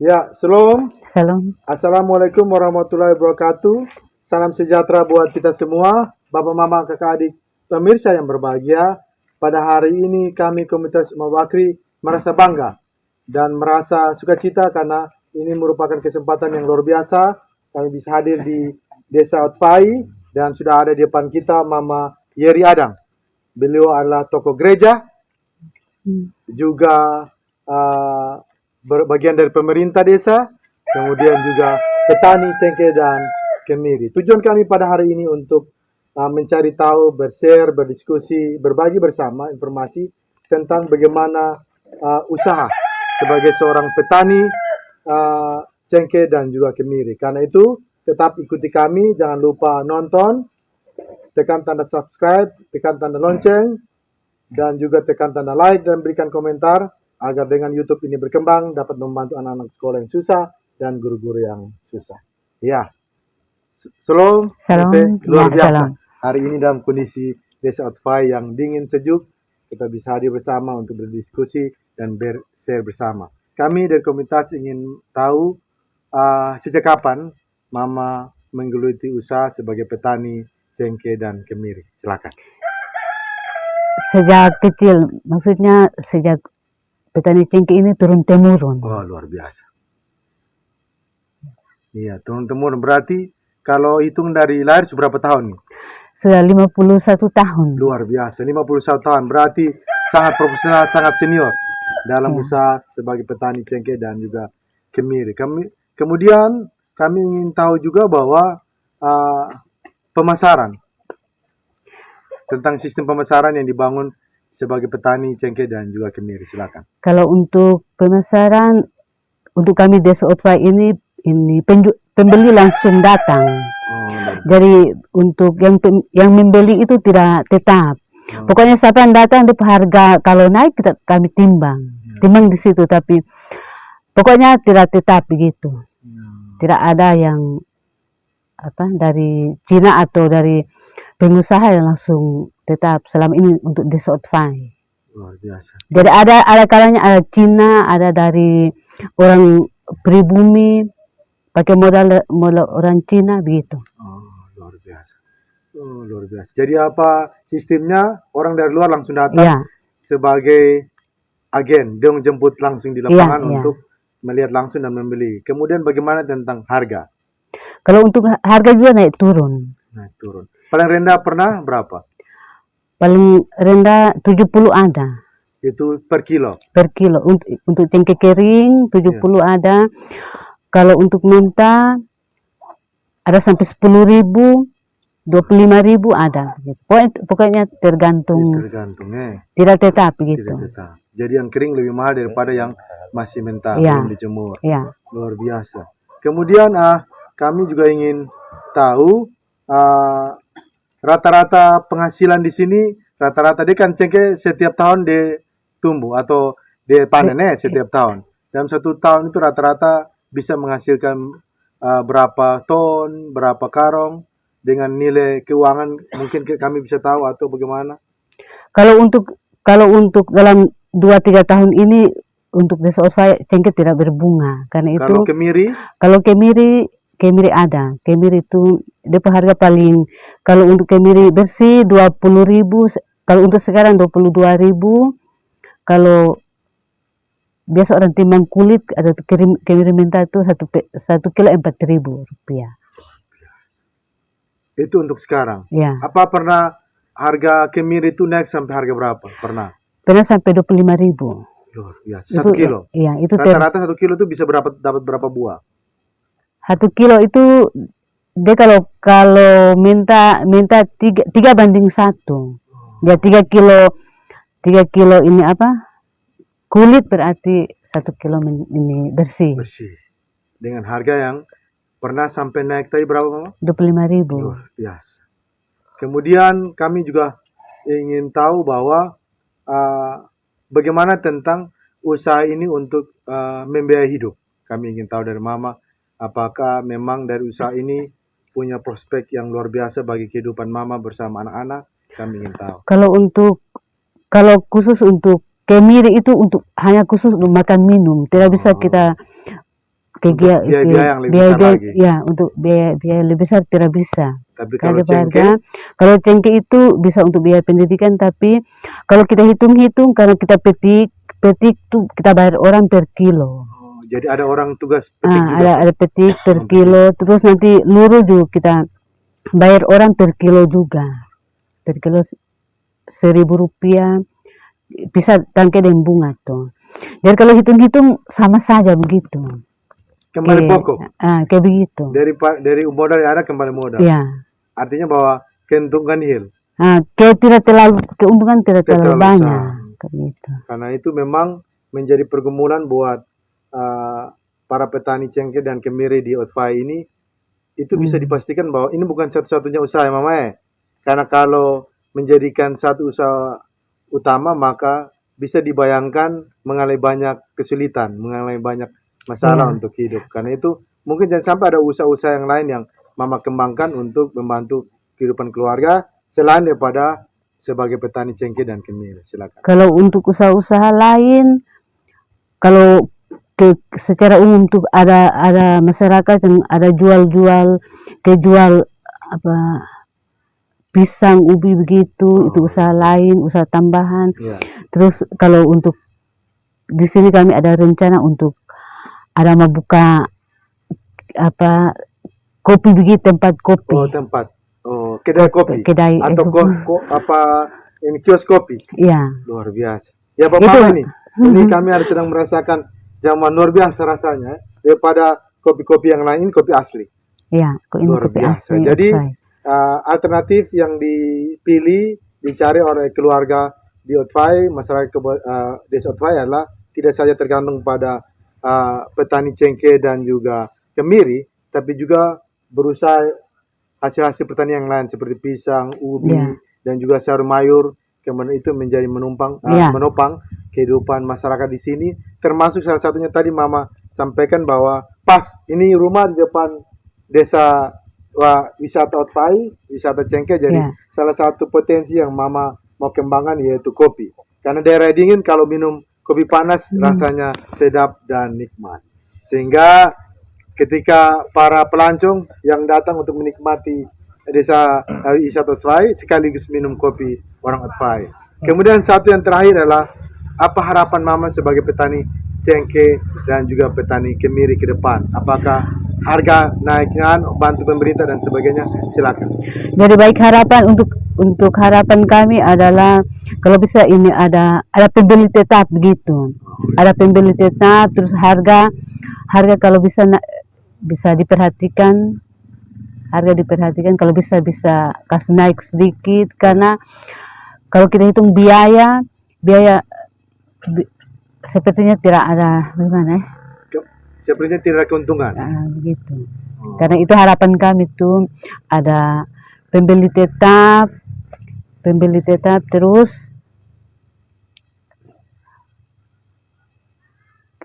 Ya, Shalom. Salam. Assalamualaikum warahmatullahi wabarakatuh. Salam sejahtera buat kita semua, Bapak, Mama, Kakak, Adik, pemirsa yang berbahagia. Pada hari ini kami komunitas Umat Bakri merasa bangga dan merasa sukacita karena ini merupakan kesempatan yang luar biasa. Kami bisa hadir di Desa Otfai dan sudah ada di depan kita Mama Yeri Adang. Beliau adalah tokoh gereja, juga bagian dari pemerintah desa, kemudian juga petani cengkeh dan kemiri. Tujuan kami pada hari ini untuk mencari tahu, bershare, berdiskusi, berbagi bersama informasi tentang bagaimana usaha sebagai seorang petani cengkeh dan juga kemiri. Karena itu tetap ikuti kami, jangan lupa nonton, tekan tanda subscribe, tekan tanda lonceng, dan juga tekan tanda like dan berikan komentar agar dengan YouTube ini berkembang, dapat membantu anak-anak sekolah yang susah dan guru-guru yang susah. Ya, Salam, luar biasa. Salam. Hari ini dalam kondisi Desa Otfai yang dingin sejuk, kita bisa hadir bersama untuk berdiskusi dan share bersama. Kami dari komunitas ingin tahu sejak kapan Mama menggeluti usaha sebagai petani cengkeh dan kemiri. Silakan. Sejak kecil, maksudnya sejak petani cengkeh ini turun-temurun. Oh, luar biasa. Iya, turun-temurun. Berarti kalau hitung dari lahir seberapa tahun nih? Sudah 51 tahun. Luar biasa, 51 tahun. Berarti sangat profesional, sangat senior dalam usaha sebagai petani cengkeh dan juga kemiri. Kemudian kami ingin tahu juga bahwa pemasaran, tentang sistem pemasaran yang dibangun sebagai petani cengkeh dan juga kemiri. Silakan. Kalau untuk pemasaran, untuk kami Desa Otfai ini pembeli langsung datang. Jadi untuk yang membeli itu tidak tetap. Pokoknya siapa yang datang di harga kalau naik kami timbang di situ, tapi pokoknya tidak tetap begitu. Tidak ada yang dari Cina atau dari pengusaha yang langsung tetap selama ini untuk Desa Otfai. Luar biasa. Jadi ada kalanya ada Cina, ada dari orang pribumi pakai modal orang Cina begitu. Oh, luar biasa. Oh, luar biasa. Jadi apa sistemnya? Orang dari luar langsung datang sebagai agen, dia jemput langsung di lapangan untuk melihat langsung dan membeli. Kemudian bagaimana tentang harga? Kalau untuk harga juga naik turun. Naik turun. Paling rendah pernah berapa? Paling rendah 70 ada. Itu per kilo? Per kilo. Untuk cengkeh kering 70 ada. Kalau untuk mentah ada sampai 10.000, 25.000 ada. Pokoknya tergantung. Tidak tetap begitu. Tidak tetap. Jadi yang kering lebih mahal daripada yang masih mentah, belum dijemur. Luar biasa. Kemudian kami juga ingin tahu rata-rata penghasilan di sini, rata-rata dia kan cengkeh setiap tahun dia tumbuh atau dia panennya setiap tahun. Dalam satu tahun itu rata-rata bisa menghasilkan berapa ton, berapa karung, dengan nilai keuangan mungkin kami bisa tahu atau bagaimana? Kalau untuk dalam 2-3 tahun ini untuk Desa Otfai cengkeh tidak berbunga karena itu. Kalau kemiri? Kalau kemiri ada. Kemiri itu DP harga paling, kalau untuk kemiri bersih 20.000, kalau untuk sekarang 22.000. Kalau biasa orang timbang kulit atau kemiri mentah itu 1 kilo 4.000 rupiah. Itu untuk sekarang? Ya. Apa pernah harga kemiri itu naik sampai harga berapa? Pernah sampai 25.000. Luar biasa. 1 kilo? Iya, itu rata-rata 1 kilo itu bisa dapat berapa buah? 1 kilo itu dia kalau minta 3:1. Dia 3 kilo ini kulit berarti 1 kilo ini bersih. Dengan harga yang pernah sampai naik tadi berapa, Mama? 25.000. Luar biasa. Kemudian kami juga ingin tahu bahwa bagaimana tentang usaha ini untuk membiayai hidup. Kami ingin tahu dari Mama, apakah memang dari usaha ini punya prospek yang luar biasa bagi kehidupan Mama bersama anak-anak? Kami ingin tahu. Kalau khusus untuk kemiri itu hanya khusus untuk makan minum. Tidak bisa kita kegiatan biaya-biaya yang lebih besar lagi. ya untuk biaya lebih besar tidak bisa. Tapi kalau Karena cengkeh, kalau cengkeh itu bisa untuk biaya pendidikan, tapi kalau kita hitung-hitung karena kita petik tuh kita bayar orang per kilo. jadi ada orang tugas petik juga. Ada petik per kilo, terus nanti luruh juga kita bayar orang per kilo juga. Per kilo Rp1.000 bisa tangkai dan bunga tuh. Jadi kalau hitung-hitung sama saja begitu. Kembali pokok. Kayak begitu. Dari modal yang ada kembali modal. Ya. Artinya bahwa keuntungan nihil. Kayak tidak terlalu keuntungan tidak terlalu banyak. Gitu. Karena itu memang menjadi pergumulan buat para petani cengkeh dan kemiri di Otfai ini. Itu bisa dipastikan bahwa ini bukan satu-satunya usaha ya Mama ya. Karena kalau menjadikan satu usaha utama maka bisa dibayangkan mengalami banyak kesulitan, mengalami banyak masalah untuk hidup. Karena itu mungkin jangan sampai ada usaha-usaha yang lain yang Mama kembangkan untuk membantu kehidupan keluarga selain daripada sebagai petani cengkeh dan kemiri. Silakan. Kalau untuk usaha-usaha lain, kalau secara umum tuh ada masyarakat yang ada jual apa pisang, ubi begitu, itu usaha lain, usaha tambahan. Terus kalau untuk di sini kami ada rencana untuk ada mau buka apa kopi begitu, tempat kopi. Tempat. Kedai kopi. Atau ini kios kopi. Iya. Luar biasa. Ya Bapak ini kami ada sedang merasakan zaman luar biasa rasanya daripada kopi-kopi yang lain, kopi asli. Iya, luar kopi biasa. asli. Jadi alternatif yang dipilih, dicari oleh keluarga di Otfai, masyarakat desa Otfai adalah tidak saja tergantung pada petani cengkeh dan juga kemiri, tapi juga berusaha hasil-hasil pertanian yang lain seperti pisang, ubi, dan juga sayur mayur. Kemudian itu menjadi menopang kehidupan masyarakat di sini. Termasuk salah satunya tadi Mama sampaikan bahwa pas ini rumah di depan desa wisata Otfai, wisata cengkeh, jadi salah satu potensi yang Mama mau kembangkan yaitu kopi. Karena daerah dingin kalau minum kopi panas rasanya sedap dan nikmat. Sehingga ketika para pelancong yang datang untuk menikmati desa wisata Otfai sekaligus minum kopi orang Otfai. Kemudian satu yang terakhir adalah apa harapan Mama sebagai petani cengkeh dan juga petani kemiri ke depan? Apakah harga naiknya, bantu pemerintah dan sebagainya? Silakan. Jadi baik harapan untuk harapan kami adalah kalau bisa ini ada pembeli tetap begitu. Ada pembeli tetap, terus harga kalau bisa diperhatikan, kalau bisa kasih naik sedikit, karena kalau kita hitung biaya sepertinya tidak ada gimana. Sepertinya tidak ada keuntungan. Begitu. Karena itu harapan kami tuh ada pembeli tetap terus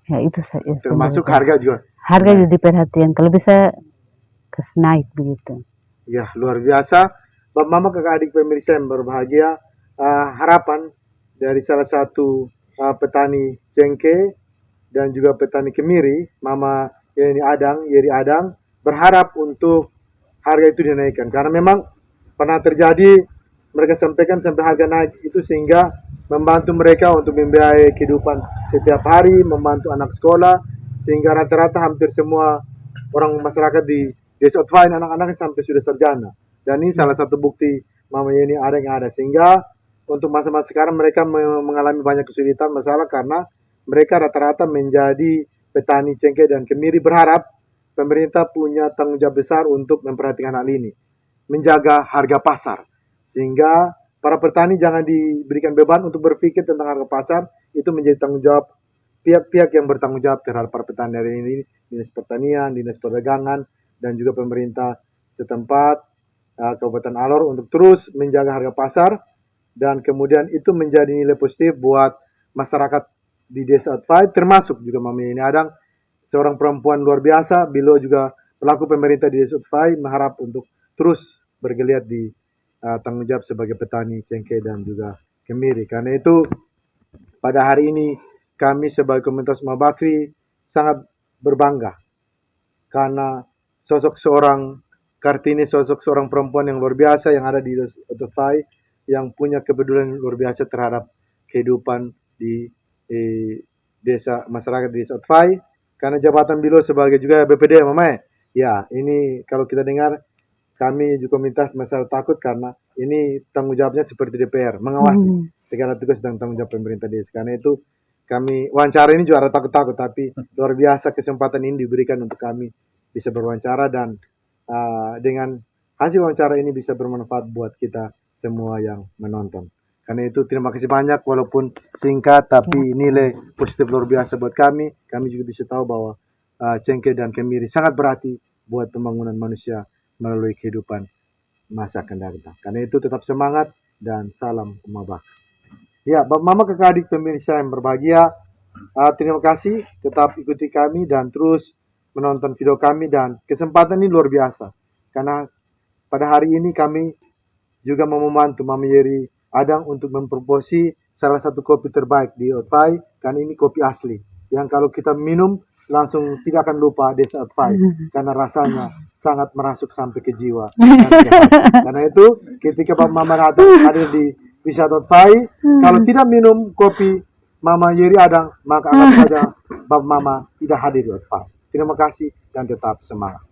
ya itu saja. Termasuk harga juga. Harga juga diperhatikan, kalau bisa kasih naik begitu. Ya luar biasa. Bapak Mama kakak adik pemirsa yang berbahagia, harapan dari salah satu petani cengkeh dan juga petani kemiri, Mama Yeri Adang, berharap untuk harga itu dinaikkan. Karena memang pernah terjadi, mereka sampaikan sampai harga naik itu sehingga membantu mereka untuk membiayai kehidupan setiap hari, membantu anak sekolah, sehingga rata-rata hampir semua orang masyarakat di desa Otfai anak-anaknya sampai sudah sarjana. Dan ini salah satu bukti Mama Yeni ada yang ada. Sehingga untuk masa-masa sekarang mereka mengalami banyak kesulitan masalah karena mereka rata-rata menjadi petani cengkeh dan kemiri. Berharap pemerintah punya tanggung jawab besar untuk memperhatikan hal ini, menjaga harga pasar, sehingga para petani jangan diberikan beban untuk berpikir tentang harga pasar. Itu menjadi tanggung jawab pihak-pihak yang bertanggung jawab terhadap para petani dari ini, Dinas Pertanian, Dinas Perdagangan, dan juga pemerintah setempat, Kabupaten Alor, untuk terus menjaga harga pasar. Dan kemudian itu menjadi nilai positif buat masyarakat di desa Otfai, termasuk juga Mami Yeni Adang, seorang perempuan luar biasa. Beliau juga pelaku pemerintah di desa Otfai, mengharap untuk terus bergeliat di tanggung jawab sebagai petani cengkeh dan juga kemiri. Karena itu pada hari ini kami sebagai komunitas Mabakri sangat berbangga karena sosok seorang Kartini, sosok seorang perempuan yang luar biasa yang ada di Otofai, yang punya kepedulian luar biasa terhadap kehidupan di desa masyarakat di desa Otofai. Karena jabatan beliau sebagai juga BPD, Mama. Ya, ini kalau kita dengar kami juga komunitas masalah takut karena ini tanggung jawabnya seperti DPR, mengawasi segala tugas dan tanggung jawab pemerintah desa. Karena itu kami wawancara ini juga ada takut-takut, tapi luar biasa kesempatan ini diberikan untuk kami bisa berwawancara dan dengan hasil wawancara ini bisa bermanfaat buat kita semua yang menonton. Karena itu terima kasih banyak walaupun singkat tapi nilai positif luar biasa buat kami. Kami juga bisa tahu bahwa cengkeh dan kemiri sangat berarti buat pembangunan manusia melalui kehidupan masa akan datang. Karena itu tetap semangat dan salam umabak. Ya, Bapak Mama, kakak adik pemirsa yang berbahagia, terima kasih tetap ikuti kami dan terus menonton video kami, dan kesempatan ini luar biasa karena pada hari ini kami juga mau membantu Mama Yeri Adang untuk mempromosi salah satu kopi terbaik di Otofai, karena ini kopi asli yang kalau kita minum langsung tidak akan lupa desa Otofai karena rasanya sangat merasuk sampai ke jiwa dan ke hati. Karena itu ketika Bapak Mama Adang hadir di wisata Otofai, kalau tidak minum kopi Mama Yeri Adang, maka anggap saja Bapak Mama tidak hadir di Otofai. Terima kasih dan tetap semangat.